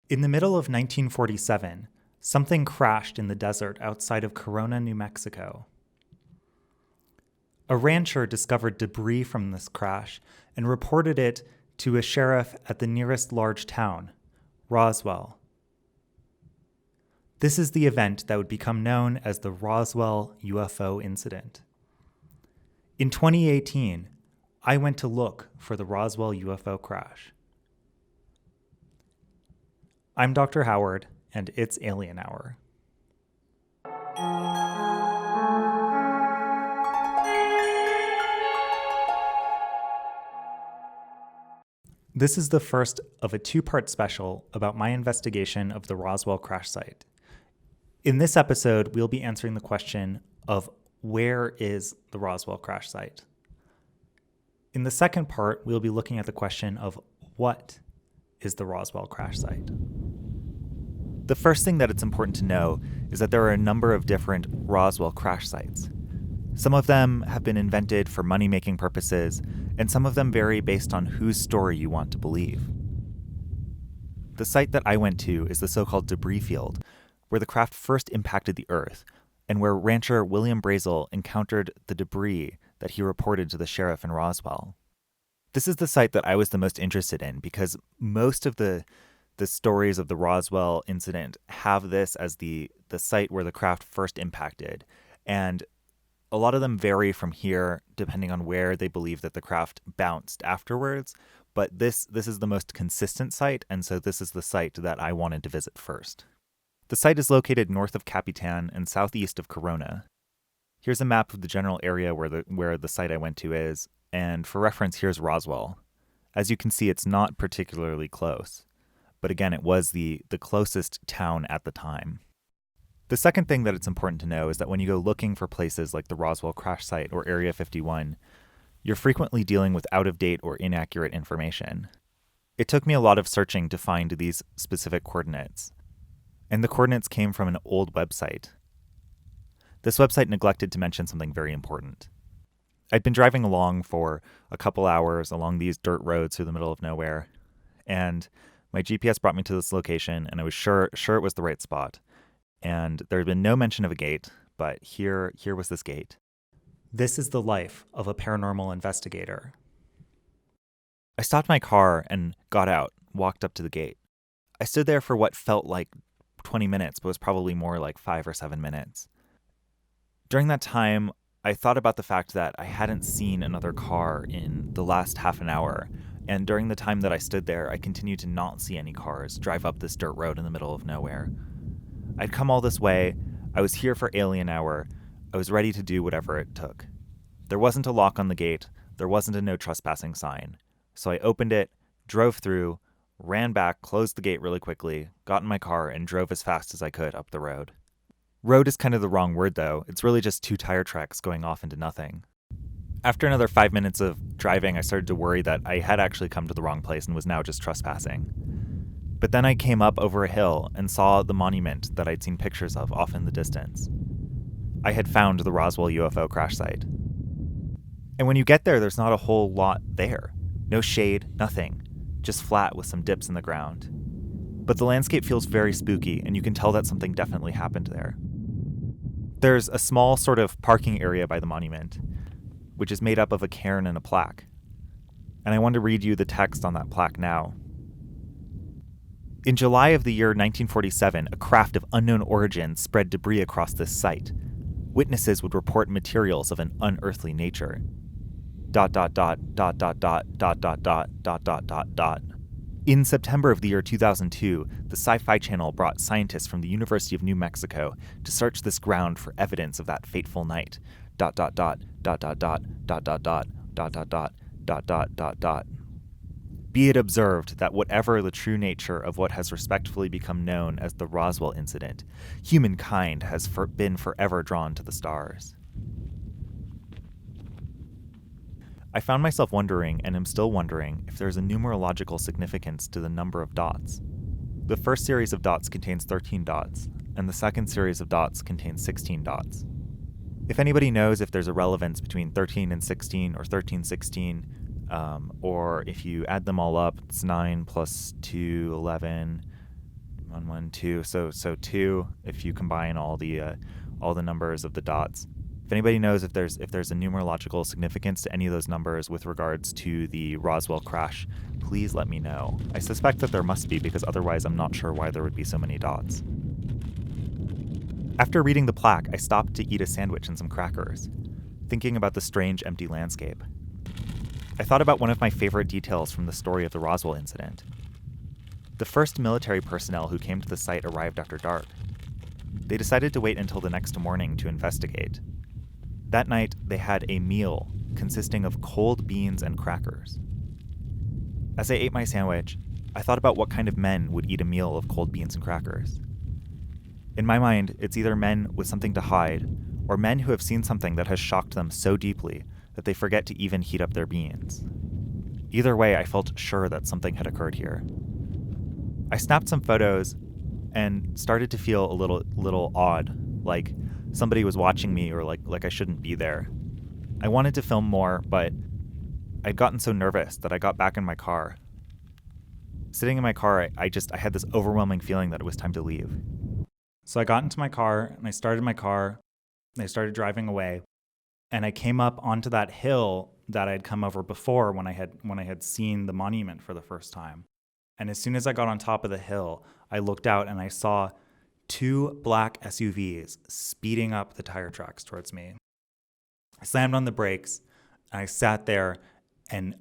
In the middle of 1947, something crashed in the desert outside of Corona, New Mexico. A rancher discovered debris from this crash and reported it to a sheriff at the nearest large town, Roswell. This is the event that would become known as the Roswell UFO incident. In 2018, I went to look for the Roswell UFO crash. I'm Dr. Howard, and it's Alien Hour. This is the first of a two-part special about my investigation of the Roswell crash site. In this episode, we'll be answering the question of where is the Roswell crash site? In the second part, we'll be looking at the question of what is the Roswell crash site? The first thing that it's important to know is that there are a number of different Roswell crash sites. Some of them have been invented for money-making purposes, and some of them vary based on whose story you want to believe. The site that I went to is the so-called debris field, where the craft first impacted the Earth, and where rancher William Brazel encountered the debris that he reported to the sheriff in Roswell. This is the site that I was the most interested in because most of the stories of the Roswell incident have this as the site where the craft first impacted. And a lot of them vary from here depending on where they believe that the craft bounced afterwards. But this is the most consistent site, and so this is the site that I wanted to visit first. The site is located north of Capitan and southeast of Corona. Here's a map of the general area where the site I went to is, and for reference, here's Roswell. As you can see, it's not particularly close. But again, it was the closest town at the time. The second thing that it's important to know is that when you go looking for places like the Roswell crash site or Area 51, you're frequently dealing with out-of-date or inaccurate information. It took me a lot of searching to find these specific coordinates, and the coordinates came from an old website. This website neglected to mention something very important. I'd been driving along for a couple hours along these dirt roads through the middle of nowhere, and my GPS brought me to this location, and I was sure it was the right spot. And there had been no mention of a gate, but here was this gate. This is the life of a paranormal investigator. I stopped my car and got out, walked up to the gate. I stood there for what felt like 20 minutes, but was probably more like 5 or 7 minutes. During that time, I thought about the fact that I hadn't seen another car in the last half an hour. And during the time that I stood there, I continued to not see any cars drive up this dirt road in the middle of nowhere. I'd come all this way. I was here for Alien Hour. I was ready to do whatever it took. There wasn't a lock on the gate. There wasn't a no trespassing sign. So I opened it, drove through, ran back, closed the gate really quickly, got in my car, and drove as fast as I could up the road. Road is kind of the wrong word, though. It's really just 2 tire tracks going off into nothing. After another 5 minutes of driving, I started to worry that I had actually come to the wrong place and was now just trespassing. But then I came up over a hill and saw the monument that I'd seen pictures of off in the distance. I had found the Roswell UFO crash site. And when you get there, there's not a whole lot there. No shade, nothing. Just flat with some dips in the ground. But the landscape feels very spooky, and you can tell that something definitely happened there. There's a small sort of parking area by the monument, which is made up of a cairn and a plaque. And I want to read you the text on that plaque now. In July of the year 1947, a craft of unknown origin spread debris across this site. Witnesses would report materials of an unearthly nature. ... In September of the year 2002, the Sci-Fi Channel brought scientists from the University of New Mexico to search this ground for evidence of that fateful night. ... Be it observed that whatever the true nature of what has respectfully become known as the Roswell incident, humankind has been forever drawn to the stars. I found myself wondering, and am still wondering, if there's a numerological significance to the number of dots. The first series of dots contains 13 dots, and the second series of dots contains 16 dots. If anybody knows if there's a relevance between 13 and 16 or 13, 16, or if you add them all up, it's 9 plus 2, 11, 1, 2. So two. If you combine all the numbers of the dots. If anybody knows if there's a numerological significance to any of those numbers with regards to the Roswell crash, please let me know. I suspect that there must be, because otherwise I'm not sure why there would be so many dots. After reading the plaque, I stopped to eat a sandwich and some crackers, thinking about the strange empty landscape. I thought about one of my favorite details from the story of the Roswell incident. The first military personnel who came to the site arrived after dark. They decided to wait until the next morning to investigate. That night, they had a meal consisting of cold beans and crackers. As I ate my sandwich, I thought about what kind of men would eat a meal of cold beans and crackers. In my mind, it's either men with something to hide, or men who have seen something that has shocked them so deeply that they forget to even heat up their beans. Either way, I felt sure that something had occurred here. I snapped some photos and started to feel a little odd, like somebody was watching me, or like I shouldn't be there. I wanted to film more, but I'd gotten so nervous that I got back in my car. Sitting in my car, I had this overwhelming feeling that it was time to leave. So I got into my car, and I started my car, and I started driving away, and I came up onto that hill that I'd come over before when I had seen the monument for the first time. And as soon as I got on top of the hill, I looked out and I saw 2 black SUVs speeding up the tire tracks towards me. I slammed on the brakes, and I sat there and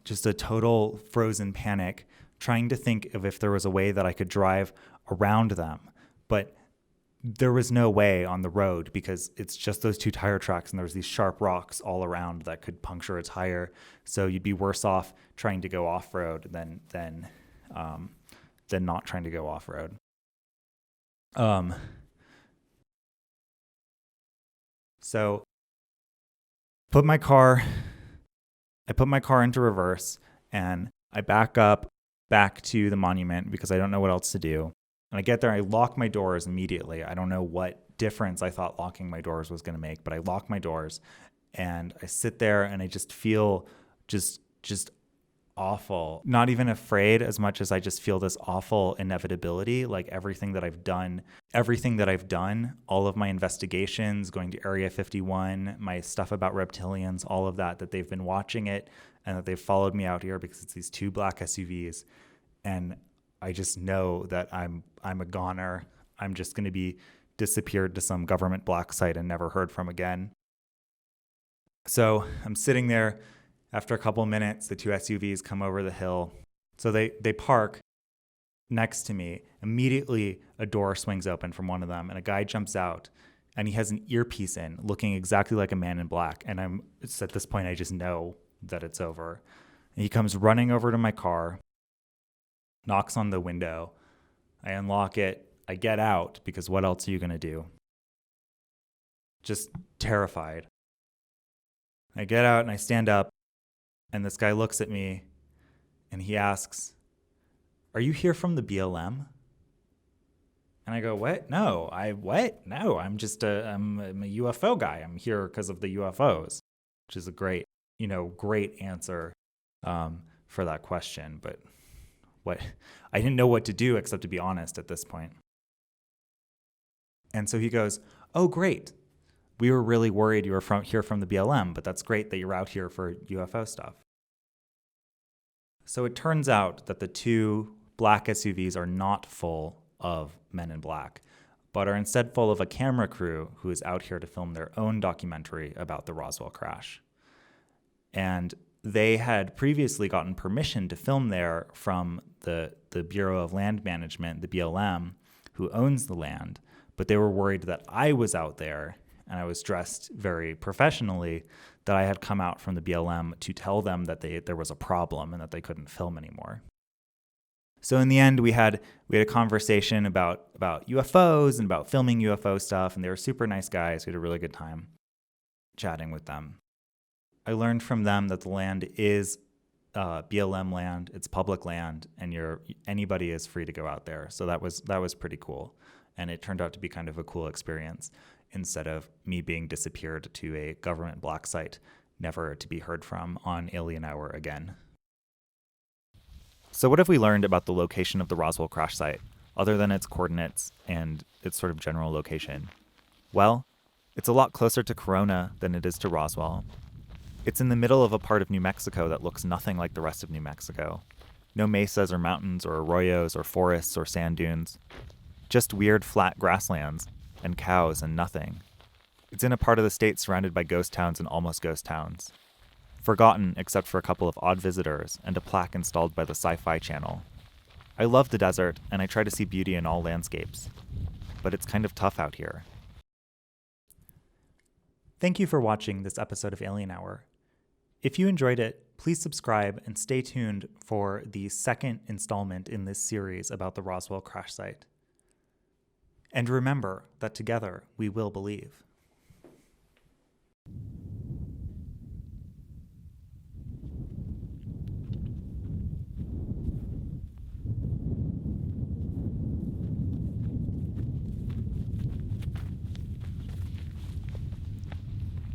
just a total frozen panic, trying to think of if there was a way that I could drive around them. But there was no way on the road, because it's just those 2 tire tracks, and there's these sharp rocks all around that could puncture a tire. So you'd be worse off trying to go off-road than not trying to go off-road. So I put my car into reverse, and I back to the monument because I don't know what else to do. And I get there, I lock my doors immediately. I don't know what difference I thought locking my doors was going to make, but I lock my doors, and I sit there, and I just feel just awful. Not even afraid as much as I just feel this awful inevitability, like everything that I've done, all of my investigations, going to Area 51, my stuff about reptilians, all of that they've been watching it, and that they've followed me out here because it's these 2 black SUVs. And I just know that I'm a goner. I'm just going to be disappeared to some government black site and never heard from again. So I'm sitting there. After a couple of minutes, the 2 SUVs come over the hill. So they park next to me. Immediately, a door swings open from one of them, and a guy jumps out, and he has an earpiece in, looking exactly like a man in black. And it's at this point, I just know that it's over. And he comes running over to my car, knocks on the window. I unlock it. I get out, because what else are you going to do? Just terrified. I get out and I stand up, and this guy looks at me and he asks, "Are you here from the BLM?" And I go, "What? No, No, I'm just I'm a UFO guy. I'm here because of the UFOs," which is a great answer for that question. But I didn't know what to do except to be honest at this point. And so he goes, "Oh, great. We were really worried you were here from the BLM, but that's great that you're out here for UFO stuff." So it turns out that the 2 black SUVs are not full of men in black, but are instead full of a camera crew who is out here to film their own documentary about the Roswell crash. And they had previously gotten permission to film there from the Bureau of Land Management, the BLM, who owns the land, but they were worried that I was out there, and I was dressed very professionally, that I had come out from the BLM to tell them that there was a problem and that they couldn't film anymore. So in the end, we had a conversation about UFOs and about filming UFO stuff, and they were super nice guys. We had a really good time chatting with them. I learned from them that the land is BLM land, it's public land, and anybody is free to go out there. So that was pretty cool, and it turned out to be kind of a cool experience, instead of me being disappeared to a government black site, never to be heard from on Alien Hour again. So what have we learned about the location of the Roswell crash site? other than its coordinates and its sort of general location? Well, it's a lot closer to Corona than it is to Roswell. It's in the middle of a part of New Mexico that looks nothing like the rest of New Mexico. No mesas or mountains or arroyos or forests or sand dunes. Just weird flat grasslands and cows and nothing. It's in a part of the state surrounded by ghost towns and almost ghost towns. Forgotten except for a couple of odd visitors and a plaque installed by the Sci-Fi Channel. I love the desert and I try to see beauty in all landscapes. But it's kind of tough out here. Thank you for watching this episode of Alien Hour. If you enjoyed it, please subscribe and stay tuned for the second installment in this series about the Roswell Crash Site. And remember that together we will believe.